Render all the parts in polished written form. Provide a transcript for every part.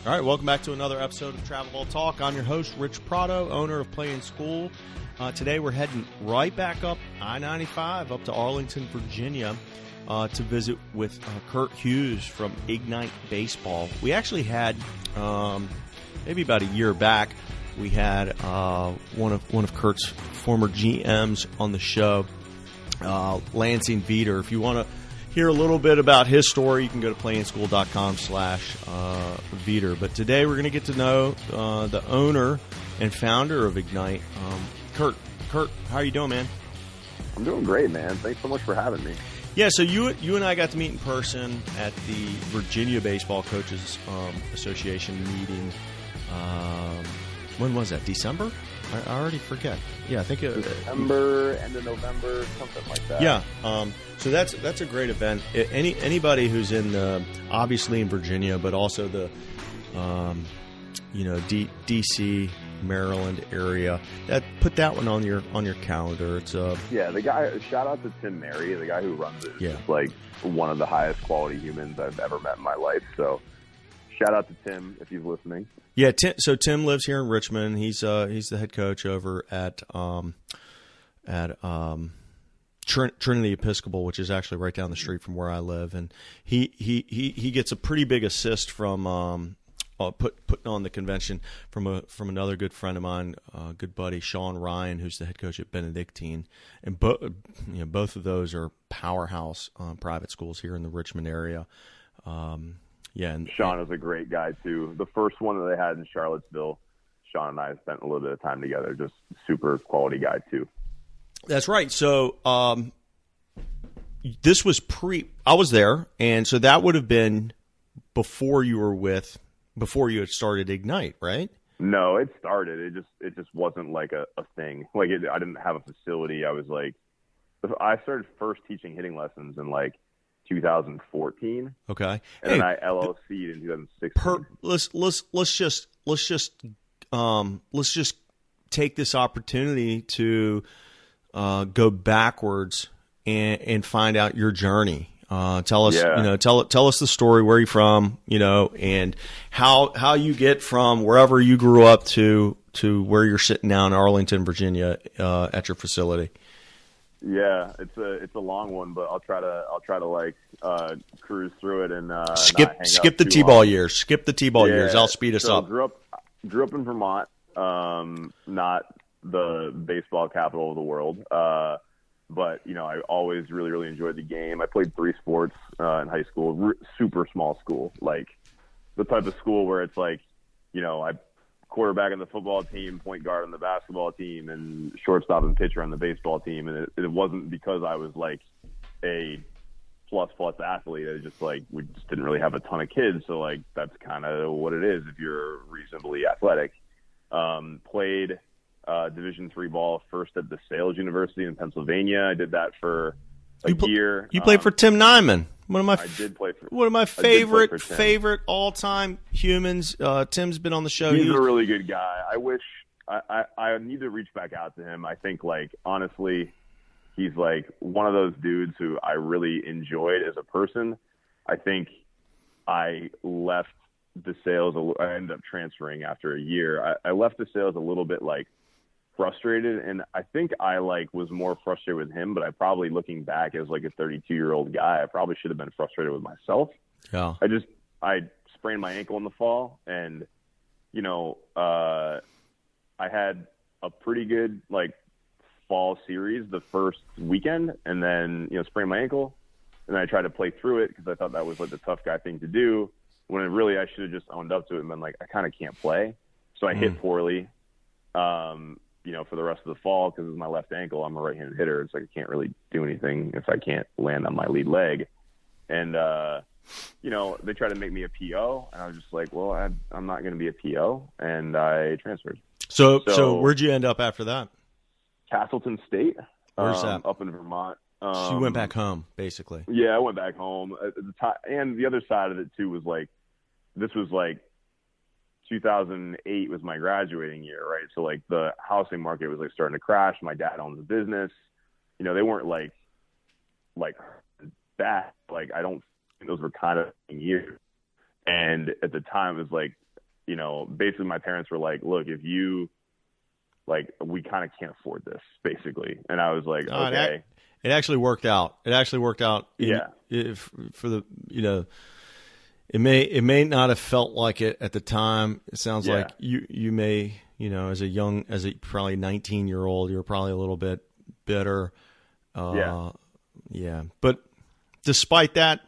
All right, welcome back to another episode of Travel Ball Talk. I'm your host, Rich Prado, owner of Play in School. Today we're heading right back up I-95 up to Arlington, Virginia, to visit with Kurt Hewes from Ignite Baseball. We actually had, maybe about a year back, we had one of Kurt's former GMs on the show, Lansing Veter. If you want to hear a little bit about his story, you can go to playinschool.com/Veter. But today we're going to get to know the owner and founder of Ignite, Kurt. Kurt, how are you doing, man? I'm doing great, man. Thanks so much for having me. Yeah, so you and I got to meet in person at the Virginia Baseball Coaches Association meeting. When was that? December? I already forget. Yeah, I think December, end of November, something like that. Yeah. So that's a great event. Anybody who's in obviously in Virginia, but also the DC, Maryland area, put that one on your calendar. It's yeah. The guy. Shout out to Tim Mary, the guy who runs it. Yeah. Is like one of the highest quality humans I've ever met in my life. So shout out to Tim if he's listening. Yeah, Tim lives here in Richmond. He's the head coach over at Trinity Episcopal, which is actually right down the street from where I live, and he gets a pretty big assist from putting on the convention from another good friend of mine, good buddy Sean Ryan, who's the head coach at Benedictine, and both of those are powerhouse private schools here in the Richmond area. Yeah, and Sean is a great guy too. The first one that they had in Charlottesville, Sean and I spent a little bit of time together. Just super quality guy too. That's right. So this was I was there, and so that would have been before you had started Ignite, right? No, it started. It just wasn't like a thing. Like I didn't have a facility. I started first teaching hitting lessons in like 2014. Okay. And then I LLC'd in 2016. Let's just take this opportunity to go backwards and find out your journey. Tell us, tell us the story, where you're from, and how you get from wherever you grew up to where you're sitting now in Arlington, Virginia, at your facility. Yeah, it's a long one, but I'll try to like cruise through it and skip the T-ball years. Skip the T-ball years. I'll speed us up. Grew up in Vermont, not the baseball capital of the world, but I always really really enjoyed the game. I played 3 sports in high school, super small school, like the type of school where it's like I quarterback on the football team, point guard on the basketball team, and shortstop and pitcher on the baseball team. And it wasn't because I was like a plus athlete. It just like we just didn't really have a ton of kids, so like that's kind of what it is if you're reasonably athletic. Played Division III ball first at DeSales University in Pennsylvania. I did that for a year. You played for Tim Nyman. One of my favorite all-time humans. Tim's been on the show. He's a really good guy. I wish I need to reach back out to him. I think, like, honestly, he's like one of those dudes who I really enjoyed as a person. I think I left DeSales. I ended up transferring after a year. I left DeSales a little bit like frustrated, and I think I like was more frustrated with him, but I probably, looking back as like a 32-year-old guy, I probably should have been frustrated with myself. Yeah. I sprained my ankle in the fall, and I had a pretty good like fall series the first weekend, and then sprained my ankle, and then I tried to play through it because I thought that was like the tough guy thing to do, when really I should have just owned up to it and been like, I kind of can't play. So I hit poorly for the rest of the fall, because it's my left ankle. I'm a right-handed hitter. It's like I can't really do anything if I can't land on my lead leg. And, they tried to make me a PO, and I was just like, well, I'm not going to be a PO, and I transferred. So where'd you end up after that? Castleton State. Where's that? Up in Vermont. So you went back home, basically. Yeah, I went back home. At the time, and the other side of it, too, was like, this was like 2008 was my graduating year, right? So like the housing market was like starting to crash. My dad owns a business. They weren't like that. Like I don't think those were kind of years. And at the time it was like basically my parents were like, look, if you like, we kind of can't afford this, basically. And I was like, okay. It actually worked out. Yeah. For the, it may not have felt like it at the time. It sounds like you may, as a probably 19-year-old, you're probably a little bit bitter. Yeah. But despite that,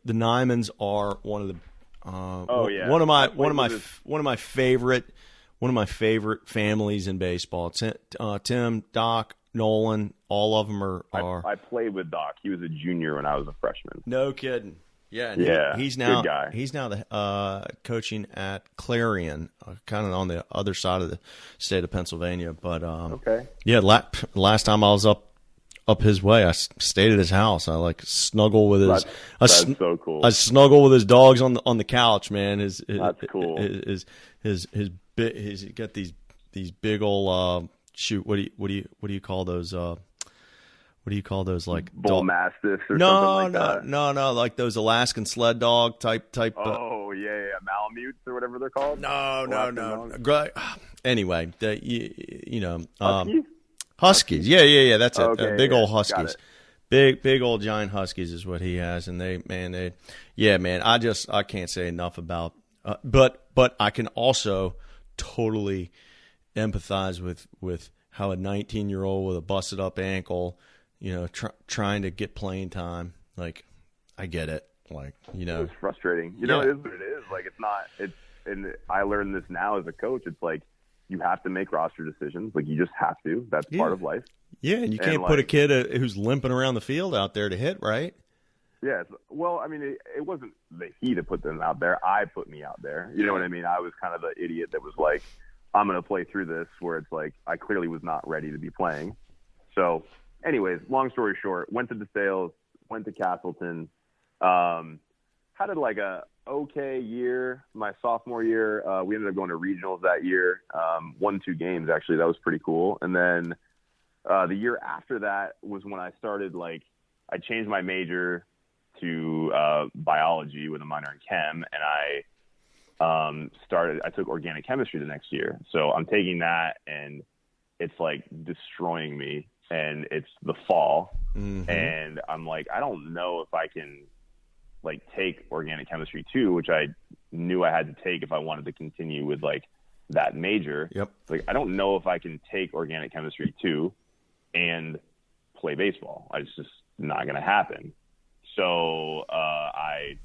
the Nymans are one of the one of my favorite families in baseball. Tim, Doc, Nolan, all of them are. I played with Doc. He was a junior when I was a freshman. No kidding. Yeah. He's now good guy. He's now the coaching at Clarion, kind of on the other side of the state of Pennsylvania. But okay. Yeah. Last time I was up his way, I stayed at his house. I snuggle with his. That's so cool. I snuggle with his dogs on the couch, man. That's cool. He's got these big old shoot. What do you call those? What do you call those? Like bull mastiffs or something like that? No, like those Alaskan sled dog type. Oh yeah, Malamutes or whatever they're called. No. Anyway, Huskies. Huskies. Yeah. That's it. Okay, Big old Huskies. Big old giant Huskies is what he has, and I can't say enough about. But I can also totally empathize with how a 19-year-old with a busted up ankle, trying to get playing time. Like, I get it. Like, it's frustrating. It is what it is. Like, it's not. And I learned this now as a coach. It's like you have to make roster decisions. Like, you just have to. That's part of life. Yeah, and you can't put a kid who's limping around the field out there to hit, right? Yes. Well, I mean, it wasn't he that put them out there. I put me out there. You know what I mean? I was kind of the idiot that was like, I'm going to play through this, where it's like I clearly was not ready to be playing. So, anyways, long story short, went to DeSales, went to Castleton, had a okay year. My sophomore year, we ended up going to regionals that year, won 2 games, actually. That was pretty cool. And then the year after that was when I started, I changed my major to biology with a minor in chem, and I took organic chemistry the next year. So I'm taking that, and it's destroying me, and it's the fall. Mm-hmm. And I'm like, I don't know if I can take organic chemistry too, which I knew I had to take if I wanted to continue with that major. Yep. I don't know if I can take organic chemistry too and play baseball. It's just not going to happen. So I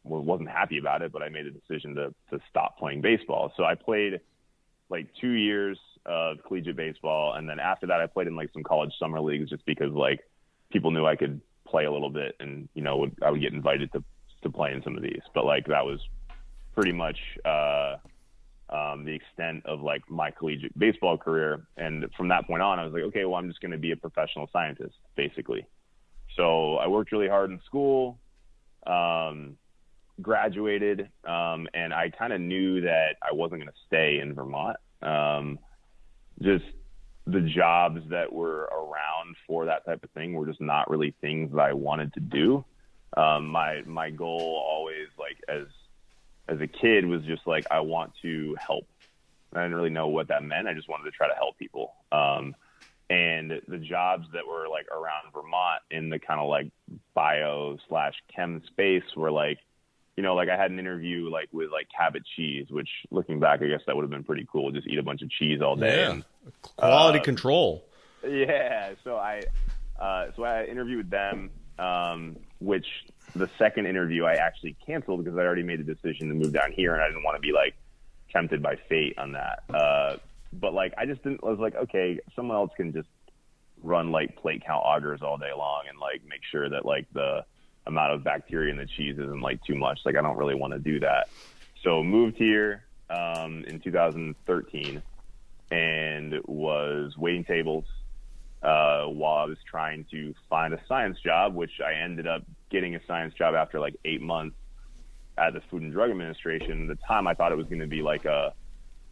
wasn't happy about it, but I made a decision to stop playing baseball. So I played 2 years of collegiate baseball, and then after that I played in some college summer leagues, just because people knew I could play a little bit, and I would get invited to play in some of these. But that was pretty much the extent of my collegiate baseball career. And from that point on, I was like, okay, well, I'm just going to be a professional scientist, basically. So I worked really hard in school, graduated, and I kind of knew that I wasn't going to stay in Vermont. Just the jobs that were around for that type of thing were just not really things that I wanted to do. My goal always, as a kid, was just I want to help. I didn't really know what that meant. I just wanted to try to help people. And the jobs that were around Vermont in the kind of bio/chem space were I had an interview with Cabot Cheese, which looking back, I guess that would have been pretty cool. Just eat a bunch of cheese all day. Yeah. And, quality control. Yeah. So I interviewed with them, which the second interview I actually canceled because I already made the decision to move down here, and I didn't want to be tempted by fate on that. But I just didn't. I was like, okay, someone else can just run plate count augers all day long and make sure that the amount of bacteria in the cheese isn't too much. I don't really want to do that. So moved here in 2013 and was waiting tables while I was trying to find a science job, which I ended up getting a science job after 8 months at the Food and Drug Administration. At the time, I thought it was going to be a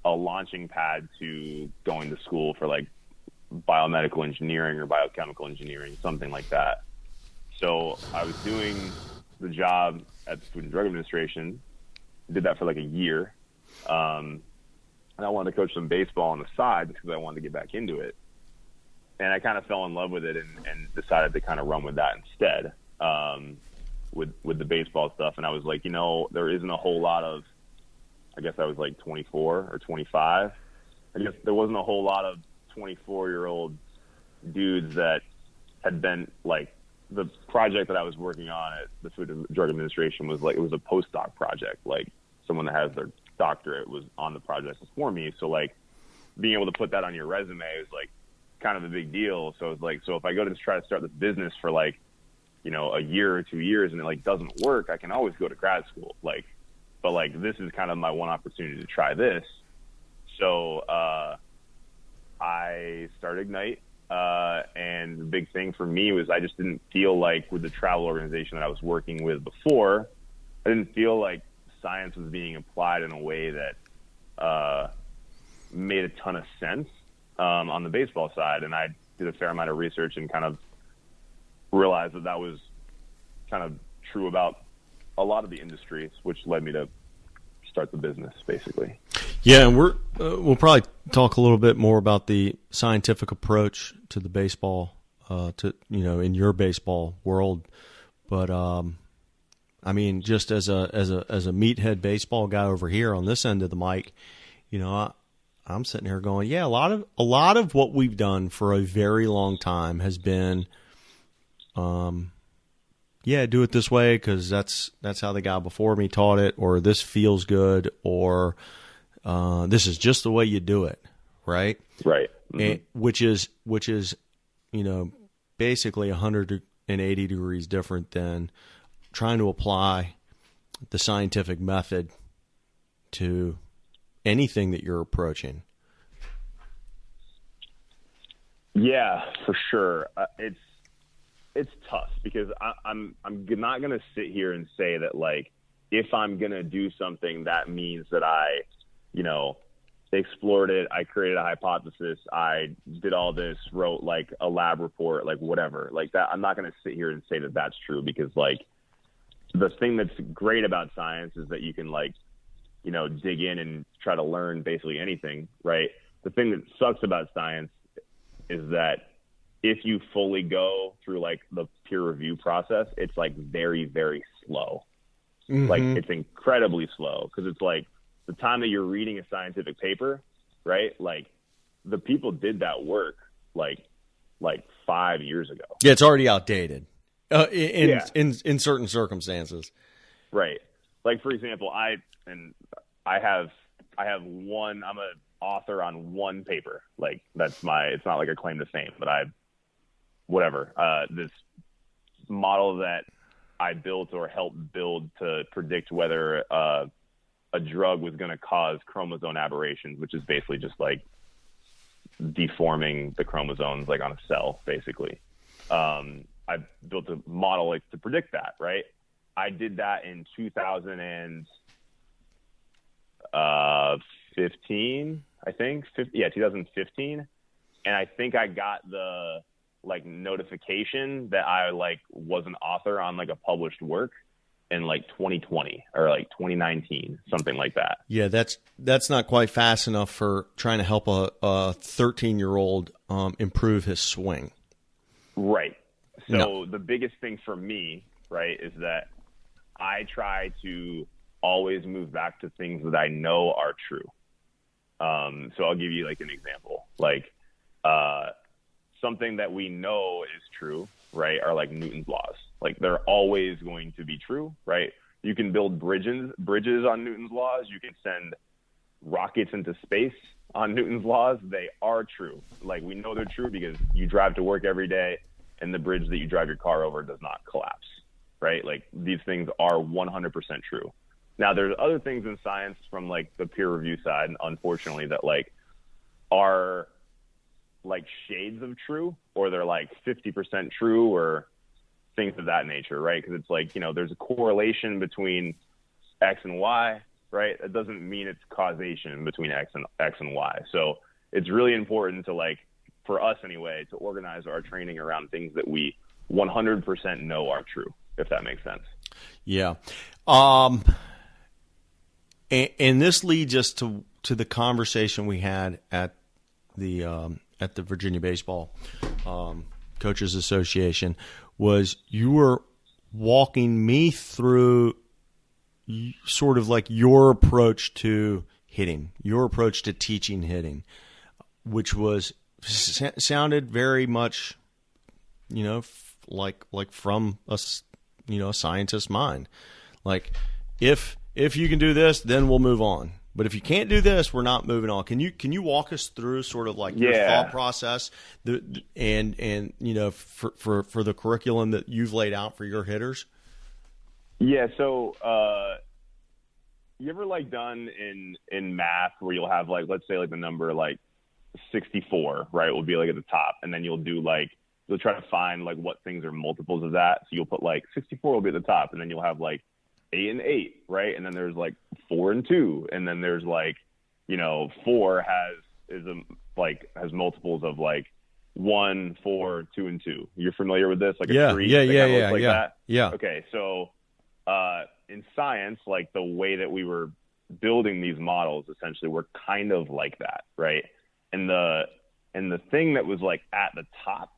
launching pad to going to school for biomedical engineering or biochemical engineering, something like that. So I was doing the job at the Food and Drug Administration, did that for like a year. And I wanted to coach some baseball on the side because I wanted to get back into it. And I kind of fell in love with it and decided to kind of run with that instead, with the baseball stuff. And I was like, there isn't a whole lot of, I guess I was like 24 or 25. I guess there wasn't a whole lot of 24-year-old dudes that had been like, the project that I was working on at the Food and Drug Administration was like, it was a postdoc project. Like someone that has their doctorate was on the project before me. So like being able to put that on your resume was like kind of a big deal. So it's like, so if I go to try to start this business for like, a year or 2 years and it like doesn't work, I can always go to grad school. Like, but like, this is kind of my one opportunity to try this. So, I started Ignite. And the big thing for me was I just didn't feel like with the travel organization that I was working with before, I didn't feel like science was being applied in a way that made a ton of sense on the baseball side. And I did a fair amount of research and kind of realized that was kind of true about a lot of the industries, which led me to start the business, basically. Yeah, and we'll probably talk a little bit more about the scientific approach to the baseball, in your baseball world. But I mean, just as a meathead baseball guy over here on this end of the mic, I'm sitting here going, yeah, a lot of what we've done for a very long time has been, do it this way because that's how the guy before me taught it, or this feels good, or this is just the way you do it, right? Right. Mm-hmm. And, which is basically 180 degrees different than trying to apply the scientific method to anything that you're approaching. Yeah, for sure. It's tough because I'm not going to sit here and say that like if I'm going to do something that means that I explored it, I created a hypothesis, I did all this, wrote like a lab report, like whatever, like that. I'm not going to sit here and say that that's true because like the thing that's great about science is that you can like, dig in and try to learn basically anything, right? The thing that sucks about science is that if you fully go through like the peer review process, it's like very, very slow. Mm-hmm. Like it's incredibly slow because it's like the time that you're reading a scientific paper, right? Like the people did that work like 5 years ago. Yeah, it's already outdated in certain circumstances. Right. Like for example, I have one. I'm an author on one paper. Like it's not like a claim to fame, but this model that I built or helped build to predict whether a drug was going to cause chromosome aberrations, which is basically just like deforming the chromosomes like on a cell, basically. I built a model like to predict that, right? I did that in 2015, I think. 2015. And I think I got the like notification that I like was an author on like a published work in like 2020 or like 2019, something like that. Yeah, that's not quite fast enough for trying to help a 13-year-old improve his swing. Right. So The biggest thing for me, right, is that I try to always move back to things that I know are true. So I'll give you like an example, like something that we know is true, right, are like Newton's laws. Like they're always going to be true, right? You can build bridges on Newton's laws. You can send rockets into space on Newton's laws. They are true. Like we know they're true because you drive to work every day and the bridge that you drive your car over does not collapse, right? Like these things are 100% true. Now there's other things in science from like the peer review side, unfortunately, that like are like shades of true, or they're like 50% true, or things of that nature, right? Because it's like, there's a correlation between X and Y, right? It doesn't mean it's causation between X and Y. So it's really important to like, for us anyway, to organize our training around things that we 100% know are true, if that makes sense. Yeah. And this leads us to the conversation we had at the Virginia Baseball Coaches Association. Was you were walking me through sort of like your approach to hitting, your approach to teaching hitting, which was sounded very much, like from a scientist's mind. Like if you can do this, then we'll move on. But if you can't do this, we're not moving on. Can you walk us through sort of like your thought process, and for the curriculum that you've laid out for your hitters? Yeah. So you ever like done in math where you'll have like, let's say like the number like 64, right? Will be like at the top, and then you'll try to find like what things are multiples of that. So you'll put like 64 will be at the top, and then you'll have like 8 and 8, right? And then there's like 4 and 2, and then there's like, 4 has multiples of like 1, 4, 2, and 2. You're familiar with this? Like a tree? That? Yeah. Okay, so in science, like the way that we were building these models essentially were kind of like that, right? And the thing that was like at the top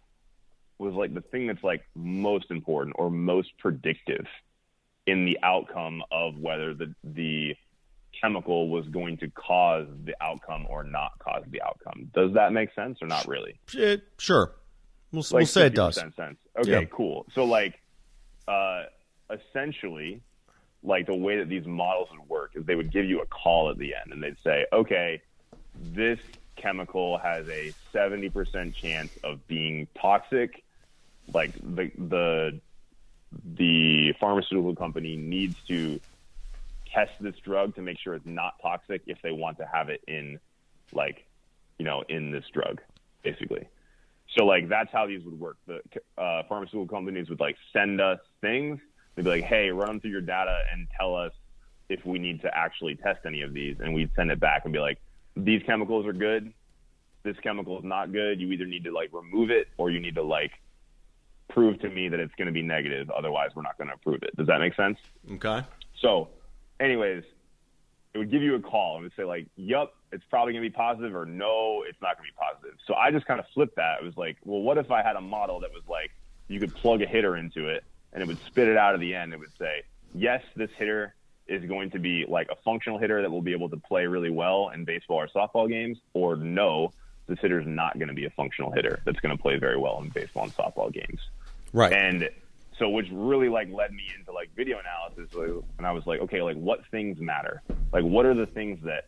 was like the thing that's like most important or most predictive in the outcome of whether the chemical was going to cause the outcome or not cause the outcome. Does that make sense or not really? Sure. We'll say it does. Sense. Okay, cool. So like essentially, like the way that these models would work is they would give you a call at the end, and they'd say, okay, this chemical has a 70% chance of being toxic. Like the pharmaceutical company needs to test this drug to make sure it's not toxic if they want to have it in in this drug, basically. So like that's how these would work. The pharmaceutical companies would like send us things. They'd be like, hey, run through your data and tell us if we need to actually test any of these. And we'd send it back and be like, these chemicals are good. This chemical is not good. You either need to like remove it or you need to like prove to me that it's going to be negative. Otherwise, we're not going to approve it. Does that make sense? Okay. So anyways, it would give you a call and it would say like, yup, it's probably going to be positive, or no, it's not going to be positive. So I just kind of flipped that. It was like, well, what if I had a model that was like, you could plug a hitter into it and it would spit it out at the end. It would say, yes, this hitter is going to be like a functional hitter that will be able to play really well in baseball or softball games, or no, this hitter is not going to be a functional hitter that's going to play very well in baseball and softball games. Right. And so which really like led me into like video analysis. And I was like, okay, like what things matter? Like what are the things that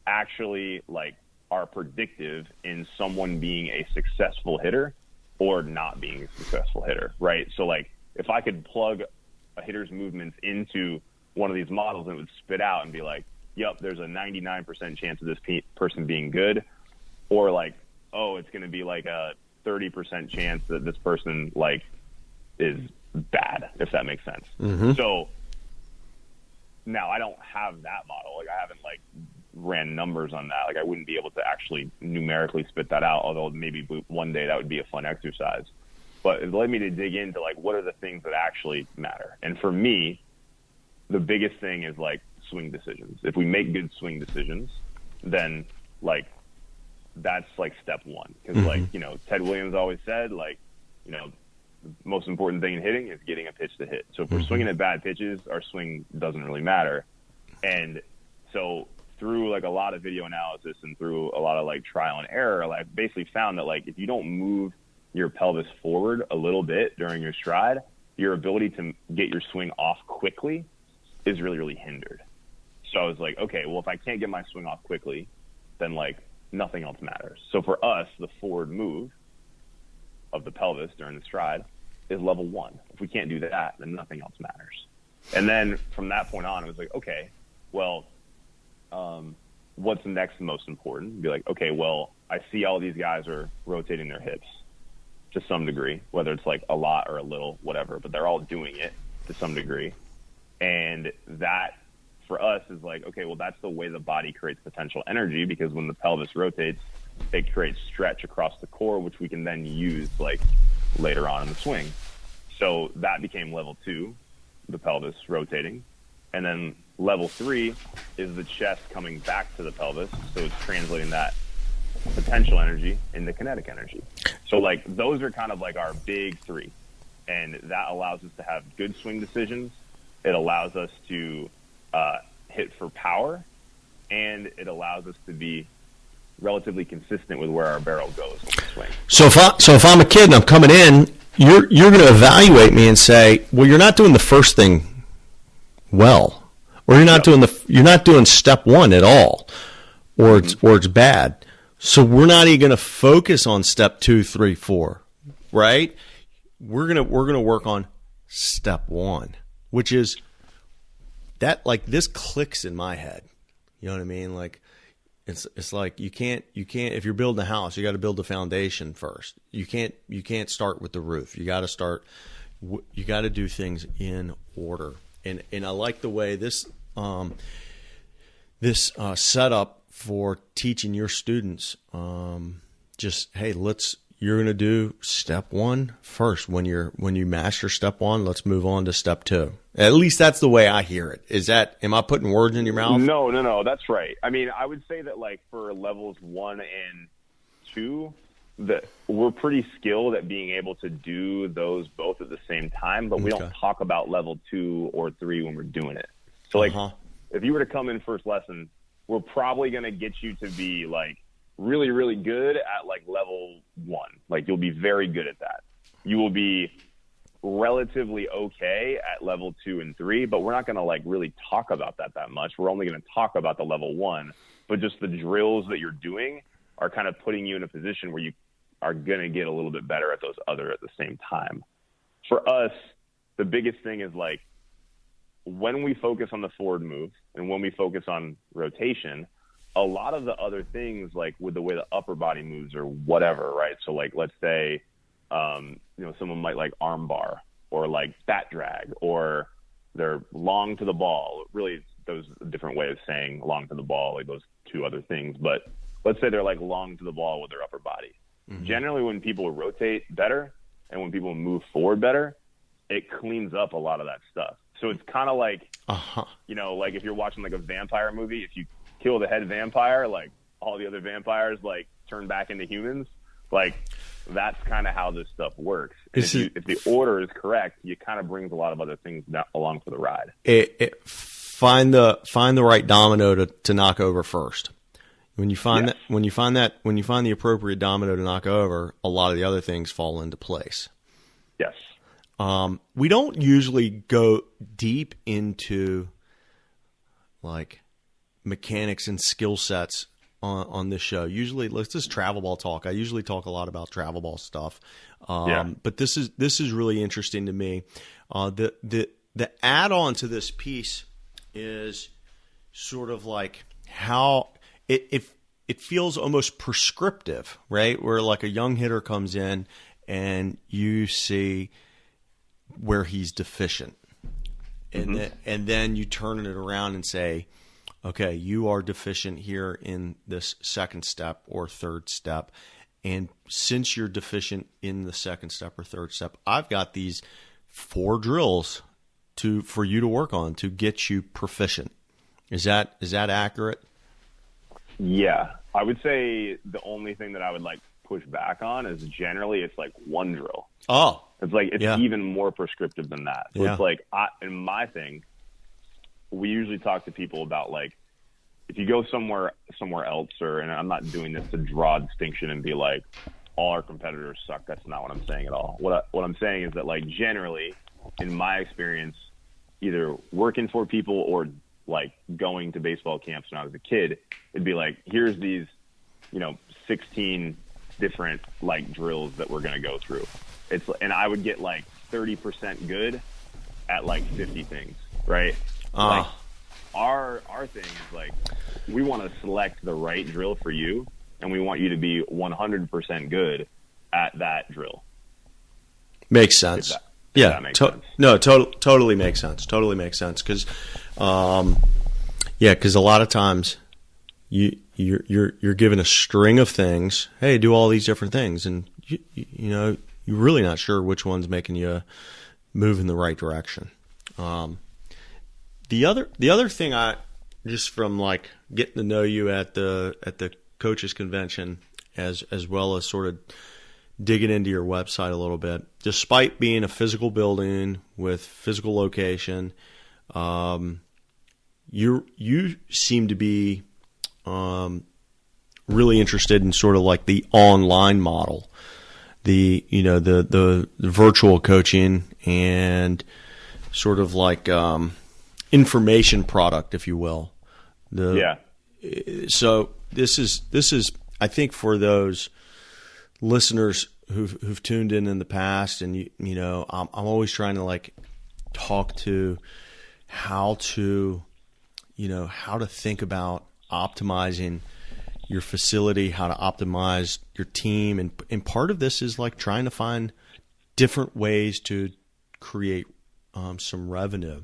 actually like are predictive in someone being a successful hitter or not being a successful hitter, right? So like if I could plug a hitter's movements into one of these models and it would spit out and be like, yep, there's a 99% chance of this person being good, or like, oh, it's going to be like a 30% chance that this person like is bad, if that makes sense. Mm-hmm. So now I don't have that model. Like I haven't like ran numbers on that. Like I wouldn't be able to actually numerically spit that out, although maybe one day that would be a fun exercise. But it led me to dig into like what are the things that actually matter. And for me, the biggest thing is like swing decisions. If we make good swing decisions, then like that's like step one. Because like, Ted Williams always said, like, the most important thing in hitting is getting a pitch to hit. So if we're swinging at bad pitches, our swing doesn't really matter. And so through like a lot of video analysis and through a lot of like trial and error, I basically found that like if you don't move your pelvis forward a little bit during your stride, your ability to get your swing off quickly is really, really hindered. So I was like, okay, well, if I can't get my swing off quickly, then like nothing else matters. So for us, the forward move of the pelvis during the stride is level 1. If we can't do that, then nothing else matters. And then from that point on, it was like, okay, well, what's next most important? Be like, okay, well, I see all these guys are rotating their hips to some degree, whether it's like a lot or a little, whatever, but they're all doing it to some degree. And that for us is like, okay, well, that's the way the body creates potential energy, because when the pelvis rotates, it creates stretch across the core, which we can then use like later on in the swing. So that became level 2, the pelvis rotating. And then level 3 is the chest coming back to the pelvis. So it's translating that potential energy into kinetic energy. So like those are kind of like our big 3. And that allows us to have good swing decisions. It allows us to hit for power, and it allows us to be relatively consistent with where our barrel goes when we swing. So if I'm a kid and I'm coming in, you're going to evaluate me and say, well, you're not doing the first thing well, or you're not doing step 1 at all, or it's bad. So we're not even going to focus on step 2, 3, 4, right? We're gonna work on step 1, which is that, like, this clicks in my head. You know what I mean? Like it's like you can't if you're building a house, you got to build the foundation first. You can't start with the roof. You got to do things in order. And I like the way this setup for teaching your students. Just, hey, you're going to do step 1 first. When you master step 1, let's move on to step 2. At least that's the way I hear it. Am I putting words in your mouth? No, that's right. I mean, I would say that like for levels 1 and 2, that we're pretty skilled at being able to do those both at the same time, but we don't talk about level 2 or 3 when we're doing it. So like if you were to come in first lesson, we're probably going to get you to be like really, really good at like level 1. Like you'll be very good at that. You will be relatively okay at level 2 and 3, but we're not going to like really talk about that much. We're only going to talk about the level 1, but just the drills that you're doing are kind of putting you in a position where you are going to get a little bit better at those other at the same time. For us, the biggest thing is like when we focus on the forward move and when we focus on rotation, a lot of the other things, like with the way the upper body moves or whatever, right? So like, let's say, someone might like arm bar or like bat drag, or they're long to the ball. Really, those are a different way of saying long to the ball, like those 2 other things. But let's say they're like long to the ball with their upper body. Mm-hmm. Generally, when people rotate better and when people move forward better, it cleans up a lot of that stuff. So it's kind of like, like if you're watching like a vampire movie, if you kill the head vampire, like all the other vampires like turn back into humans. Like that's kind of how this stuff works. If the order is correct, it kind of brings a lot of other things along for the ride. Find the right domino to knock over first. When you find the appropriate domino to knock over, a lot of the other things fall into place. Yes. We don't usually go deep into like mechanics and skill sets on this show. Usually, let's just travel ball talk. I usually talk a lot about travel ball stuff, but this is really interesting to me. The add on to this piece is sort of like how it feels almost prescriptive, right? Where like a young hitter comes in and you see where he's deficient, and then you turn it around and say, okay, you are deficient here in this second step or third step. And since you're deficient in the second step or third step, I've got these 4 drills for you to work on to get you proficient. Is that accurate? Yeah. I would say the only thing that I would like push back on is generally it's like 1 drill. Oh. It's like even more prescriptive than that. So it's like in my thing, we usually talk to people about like if you go somewhere else, and I'm not doing this to draw a distinction and be like all our competitors suck. That's not what I'm saying at all. What I'm saying is that like generally, in my experience, either working for people or like going to baseball camps when I was a kid, it'd be like here's these 16 different like drills that we're gonna go through. And I would get like 30% good at like 50 things, right? Like our thing is like we want to select the right drill for you, and we want you to be 100% good at that drill. Makes sense. That makes sense. No, totally makes sense. Totally makes sense because, because a lot of times you're given a string of things. Hey, do all these different things, and you're really not sure which one's making you move in the right direction. The other thing I just from like getting to know you at the coaches convention as well as sort of digging into your website a little bit, despite being a physical building with physical location, you seem to be really interested in sort of like the online model, the virtual coaching and sort of like information product, if you will. So this is I think for those listeners who've tuned in the past, and I'm always trying to like talk to how to think about optimizing your facility, how to optimize your team, and part of this is like trying to find different ways to create some revenue.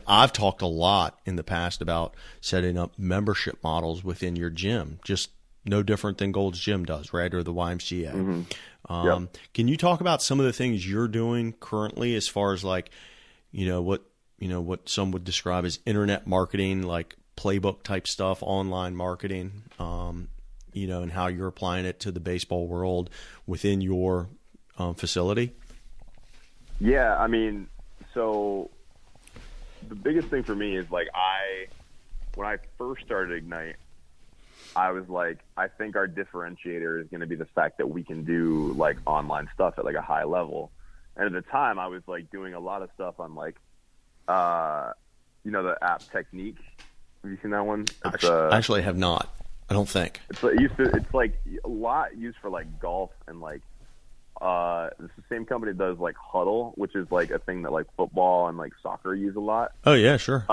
I've talked a lot in the past about setting up membership models within your gym, just no different than Gold's Gym does, right, or the YMCA. Mm-hmm. Can you talk about some of the things you're doing currently as far as like, what some would describe as internet marketing, like playbook type stuff, online marketing, and how you're applying it to the baseball world within your facility? Yeah, I mean, so the biggest thing for me is like when I first started Ignite, I was like, I think our differentiator is going to be the fact that we can do like online stuff at like a high level. And at the time I was like doing a lot of stuff on like, the app Technique. Have you seen that one? Actually, I have not. I don't think. It's like a lot used for like golf and like, it's the same company that does like Huddle, which is like a thing that like football and like soccer use a lot. Oh yeah, sure.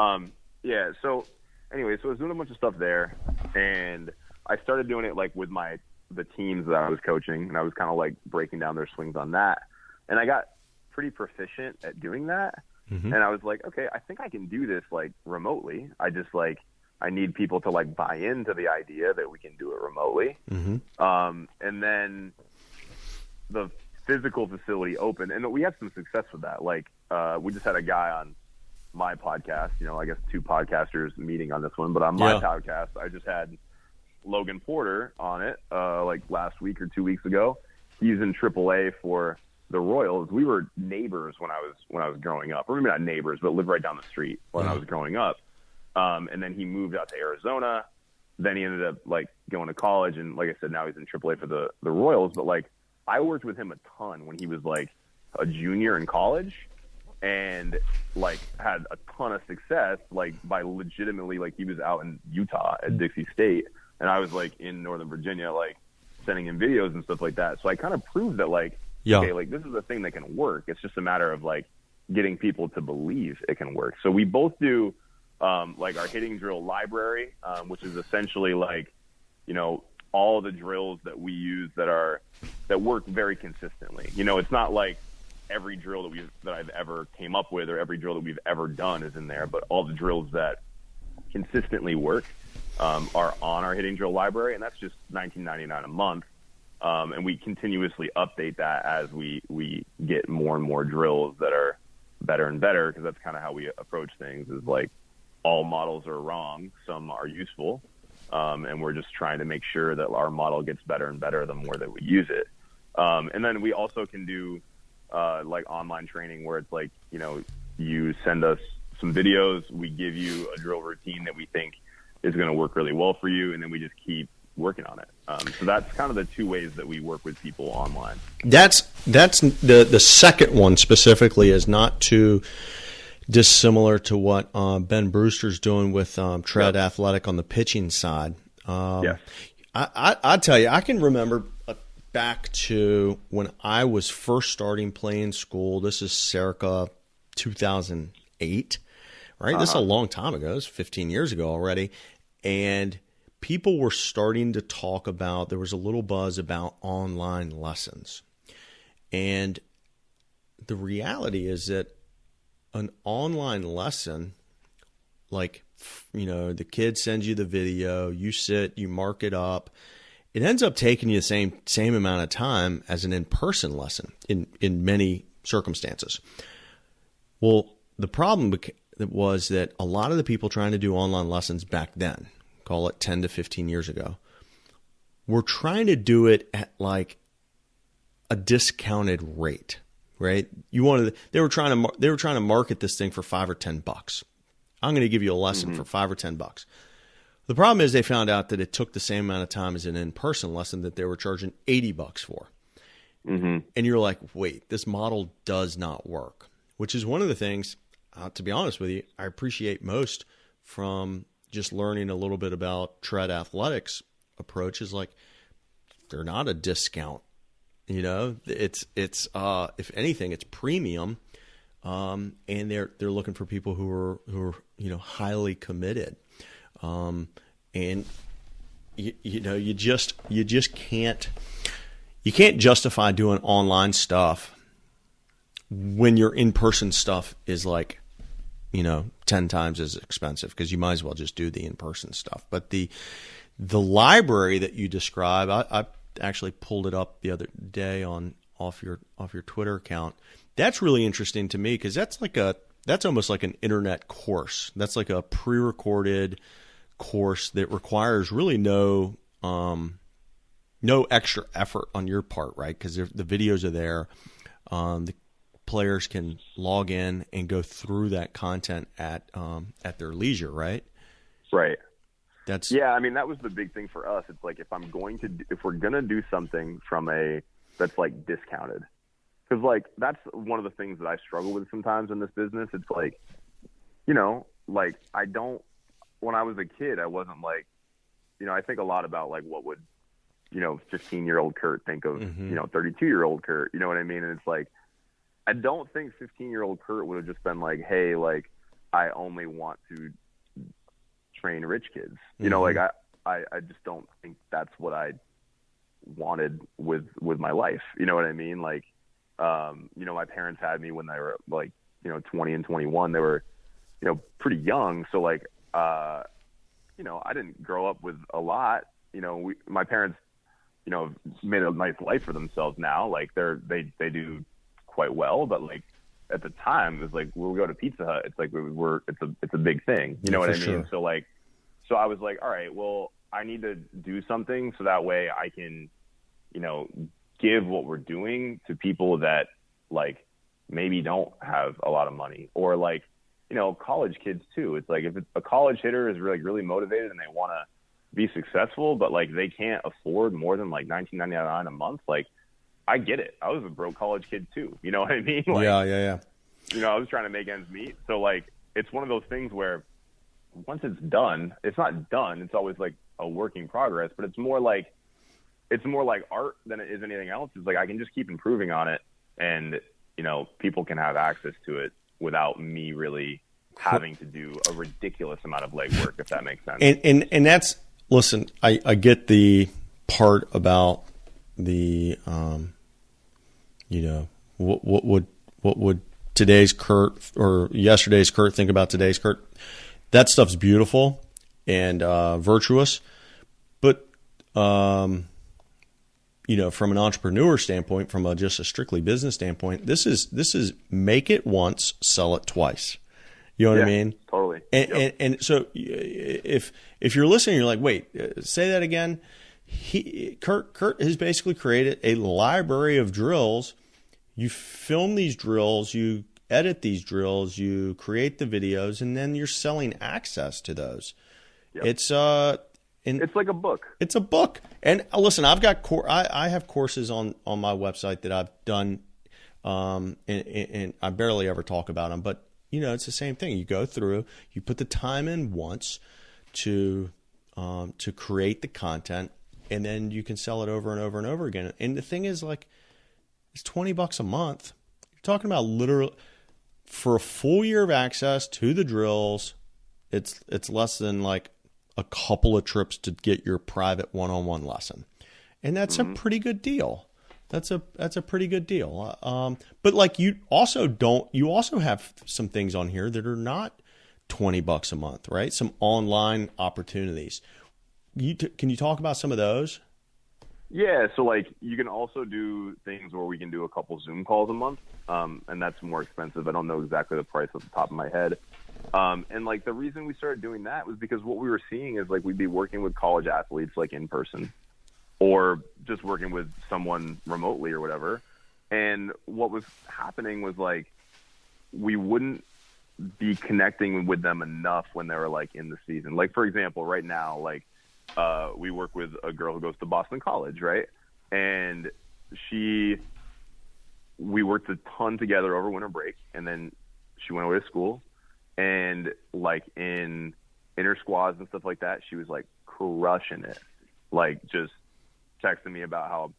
Yeah. So anyway, so I was doing a bunch of stuff there, and I started doing it like with the teams that I was coaching, and I was kind of like breaking down their swings on that, and I got pretty proficient at doing that. Mm-hmm. And I was like, okay, I think I can do this like remotely. I need people to like buy into the idea that we can do it remotely. Mm-hmm. And then the physical facility opened, and we had some success with that. Like, we just had a guy on my podcast, I guess 2 podcasters meeting on this one, but on my podcast, I just had Logan Porter on it, like last week or 2 weeks ago. He's in AAA for the Royals. We were neighbors when I was growing up, or maybe not neighbors, but lived right down the street when I was growing up. And then he moved out to Arizona. Then he ended up like going to college, and like I said, now he's in AAA for the Royals. But like, I worked with him a ton when he was like a junior in college, and like had a ton of success, like by legitimately, like he was out in Utah at Dixie State, and I was like in Northern Virginia, like sending him videos and stuff like that. So I kind of proved that like, okay, like this is a thing that can work. It's just a matter of like getting people to believe it can work. So we both do like our hitting drill library, which is essentially like, all the drills that we use that work very consistently. It's not like every drill that I've ever came up with or every drill that we've ever done is in there, but all the drills that consistently work are on our hitting drill library, and that's just $19.99 a month. And we continuously update that as we get more and more drills that are better and better, because that's kind of how we approach things, is like all models are wrong, some are useful. And we're just trying to make sure that our model gets better and better the more that we use it. And then we also can do like online training where it's like, you send us some videos, we give you a drill routine that we think is going to work really well for you, and then we just keep working on it. So that's kind of the 2 ways that we work with people online. That's the second one specifically is not too dissimilar to what Ben Brewster's doing with Tread Athletic on the pitching side. Yes. I tell you, I can remember back to when I was first starting playing school. This is circa 2008, right? This is a long time ago. It's 15 years ago already. And people were starting to talk about, there was a little buzz about online lessons. And the reality is that an online lesson, like, the kid sends you the video, you sit, you mark it up. It ends up taking you the same amount of time as an in-person lesson in many circumstances. Well, the problem was that a lot of the people trying to do online lessons back then, call it 10 to 15 years ago, were trying to do it at like a discounted rate, right? They were trying to market this thing for $5 or $10. I'm going to give you a lesson for $5 or $10. The problem is they found out that it took the same amount of time as an in-person lesson that they were charging $80 for. And you're like, wait, this model does not work, which is one of the things, to be honest with you, I appreciate most from just learning a little bit about Tread Athletics approach is like, they're not a discount. You know, it's if anything, it's premium. And they're looking for people who are, you know, highly committed. And you just can't justify doing online stuff when your in-person stuff is like, you know, 10 times as expensive, because you might as well just do the in-person stuff. But the library that you describe, I actually pulled it up the other day off your Twitter account. That's really interesting to me, because that's almost like an internet course. That's like a pre-recorded course that requires really no extra effort on your part, right? Because the videos are there. The players can log in and go through that content at their leisure, right? Right. Yeah. I mean, that was the big thing for us. It's like, if we're gonna do something that's like discounted, because like that's one of the things that I struggle with sometimes in this business. It's like, you know, like when I was a kid, I wasn't like, you know, I think a lot about like what would, you know, 15-year-old Kurt think of, you know, 32-year-old Kurt, you know what I mean? And it's like, I don't think 15-year-old Kurt would have just been like, hey, like, I only want to train rich kids. You know, like I just don't think that's what I wanted with my life. You know what I mean? Like, you know, my parents had me when they were like, you know, 20 and 21. They were, you know, pretty young. So like, you know, I didn't grow up with a lot. You know, my parents, you know, made a nice life for themselves now. Like they do quite well, but like at the time it was like, we'll go to Pizza Hut. It's like it's a big thing. You know what I mean? Sure. So I was like, all right, well, I need to do something so that way I can, you know, give what we're doing to people that like maybe don't have a lot of money, or like, you know, college kids too. It's like, if a college hitter is really motivated and they want to be successful, but like they can't afford more than like $19.99 a month, like, I get it. I was a broke college kid too. You know what I mean? Like, yeah. You know, I was trying to make ends meet. So like, it's one of those things where once it's done, it's not done. It's always like a work in progress, but it's more like art than it is anything else. It's like, I can just keep improving on it, and, you know, people can have access to it without me really having to do a ridiculous amount of legwork, if that makes sense. And that's, listen, I get the part about the, you know, what would today's Kurt or yesterday's Kurt think about today's Kurt? That stuff's beautiful and virtuous, but you know, from an entrepreneur standpoint, from just a strictly business standpoint, this is make it once, sell it twice. You know what I mean? Totally. And so if you're listening, you're like, wait, say that again. Kurt has basically created a library of drills. You film these drills, you edit these drills, you create the videos, and then you're selling access to those. Yep. It's like a book. It's a book. And listen, I've got I have courses on my website that I've done, and I barely ever talk about them. But you know, it's the same thing. You go through, you put the time in once to create the content, and then you can sell it over and over and over again. And the thing is, like, it's $20 a month. You're talking about literally for a full year of access to the drills. It's less than like a couple of trips to get your private one-on-one lesson. And that's a pretty good deal. That's a pretty good deal. But like, you also have some things on here that are not $20 a month, right? Some online opportunities. Can you talk about some of those? Yeah. So like, you can also do things where we can do a couple Zoom calls a month. And that's more expensive. I don't know exactly the price off the top of my head. And like the reason we started doing that was because what we were seeing is like we'd be working with college athletes like in person or just working with someone remotely or whatever. And what was happening was like we wouldn't be connecting with them enough when they were like in the season. Like, for example, right now, like we work with a girl who goes to Boston College, right? And we worked a ton together over winter break, and then she went away to school. And like in inter squads and stuff like that, she was like crushing it, like just texting me about how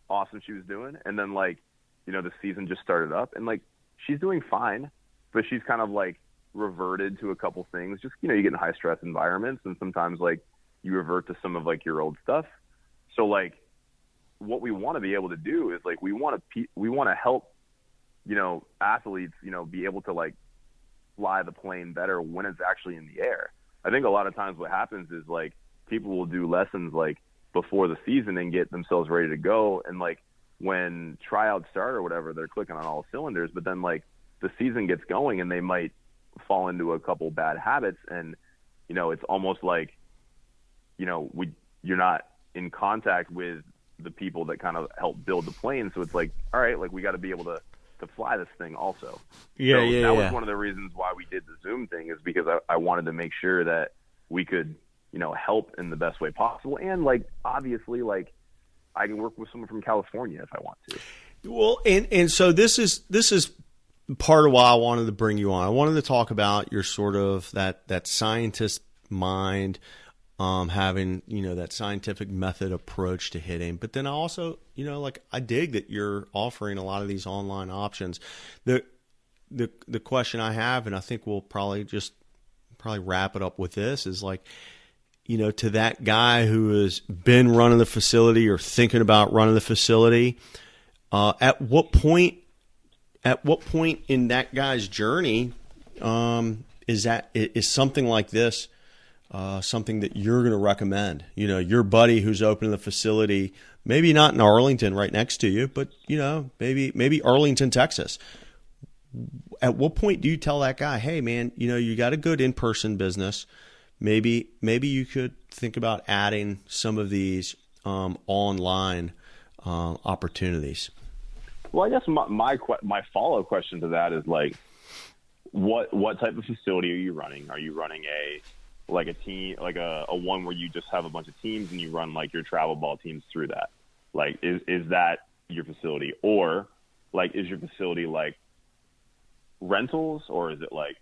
awesome she was doing. And then like, you know, the season just started up, and like she's doing fine, but she's kind of like reverted to a couple things. Just, you know, you get in high stress environments, and sometimes like you revert to some of like your old stuff. So like what we want to be able to do is like we want to help, you know, athletes, you know, be able to like fly the plane better when it's actually in the air. I think a lot of times what happens is like people will do lessons like before the season and get themselves ready to go, and like when tryouts start or whatever, they're clicking on all cylinders, but then like the season gets going and they might fall into a couple bad habits, and you know, it's almost like, you know, you're not in contact with the people that kind of help build the plane. So it's like, all right, like we got to be able to fly this thing also. That was one of the reasons why we did the Zoom thing, is because I wanted to make sure that we could, you know, help in the best way possible. And like, obviously, like I can work with someone from California if I want to. Well, and so this is part of why I wanted to bring you on. I wanted to talk about your sort of that scientist mind, having, you know, that scientific method approach to hitting. But then I also, you know, like I dig that you're offering a lot of these online options. The question I have, and I think we'll probably wrap it up with this, is like, you know, to that guy who has been running the facility or thinking about running the facility, at what point in that guy's journey is something like this something that you're going to recommend? You know, your buddy who's opening the facility, maybe not in Arlington right next to you, but, you know, maybe Arlington, Texas. At what point do you tell that guy, hey, man, you know, you got a good in-person business. Maybe you could think about adding some of these online opportunities. Well, I guess my follow-up question to that is like, what type of facility are you running? Are you running a team, like a one where you just have a bunch of teams and you run like your travel ball teams through that? Like, is that your facility? Or like, is your facility like rentals, or is it like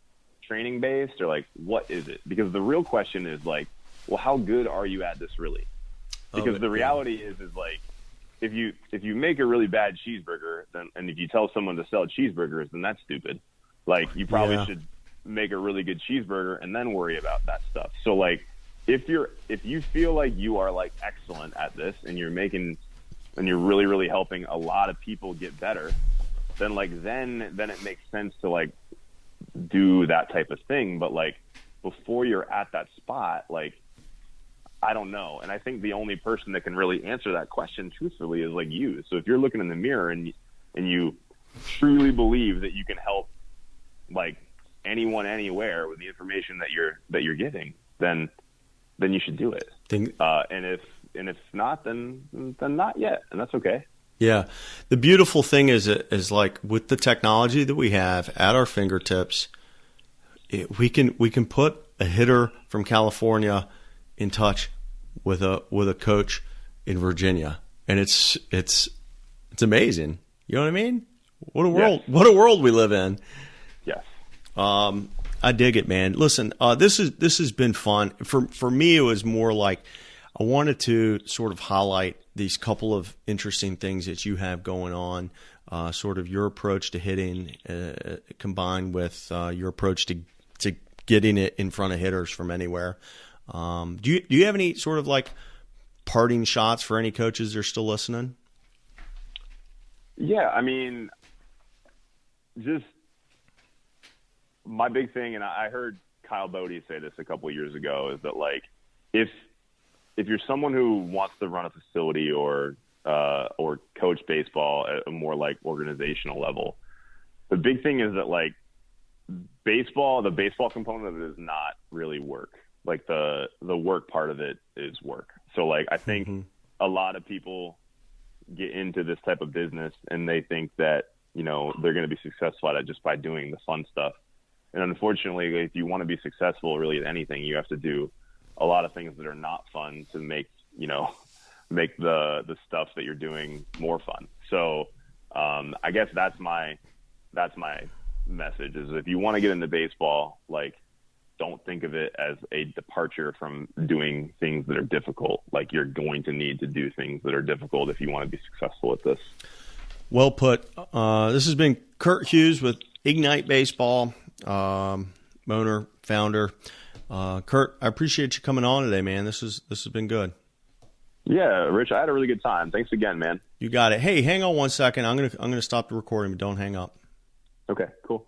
training based, or like what is it? Because the real question is like, well, how good are you at this really? Because the reality is like, if you make a really bad cheeseburger, then, and if you tell someone to sell cheeseburgers, then that's stupid. Like, you probably should make a really good cheeseburger and then worry about that stuff. So like, if you feel like you are like excellent at this and you're really, really helping a lot of people get better, then like, then it makes sense to like do that type of thing. But like, before you're at that spot, like, I don't know. And I think the only person that can really answer that question truthfully is like you. So if you're looking in the mirror and you truly believe that you can help like anyone anywhere with the information that you're getting, then you should do it. And if not, then not yet, and that's okay. Yeah. The beautiful thing is like with the technology that we have at our fingertips, we can put a hitter from California in touch with a coach in Virginia, and it's amazing. You know what I mean? What a world! Yes. What a world we live in. Yes. I dig it, man. Listen, this has been fun. For me, it was more like I wanted to sort of highlight these couple of interesting things that you have going on, sort of your approach to hitting, combined with your approach to getting it in front of hitters from anywhere. Do you have any sort of like parting shots for any coaches that are still listening? Yeah, I mean, just my big thing, and I heard Kyle Bodie say this a couple of years ago, is that like if you're someone who wants to run a facility or coach baseball at a more like organizational level, the big thing is that like the baseball component of it is not really work. Like the work part of it is work. So like I think a lot of people get into this type of business and they think that, you know, they're going to be successful at it just by doing the fun stuff. And unfortunately, if you want to be successful really at anything, you have to do a lot of things that are not fun to make the stuff that you're doing more fun. So I guess that's my message is if you want to get into baseball, like, don't think of it as a departure from doing things that are difficult. Like, you're going to need to do things that are difficult if you want to be successful at this. Well put. This has been Kurt Hewes with Ignite Baseball, owner, founder. Kurt, I appreciate you coming on today, man. This has been good. Yeah, Rich, I had a really good time. Thanks again, man. You got it. Hey, hang on one second. I'm gonna stop the recording, but don't hang up. Okay, cool.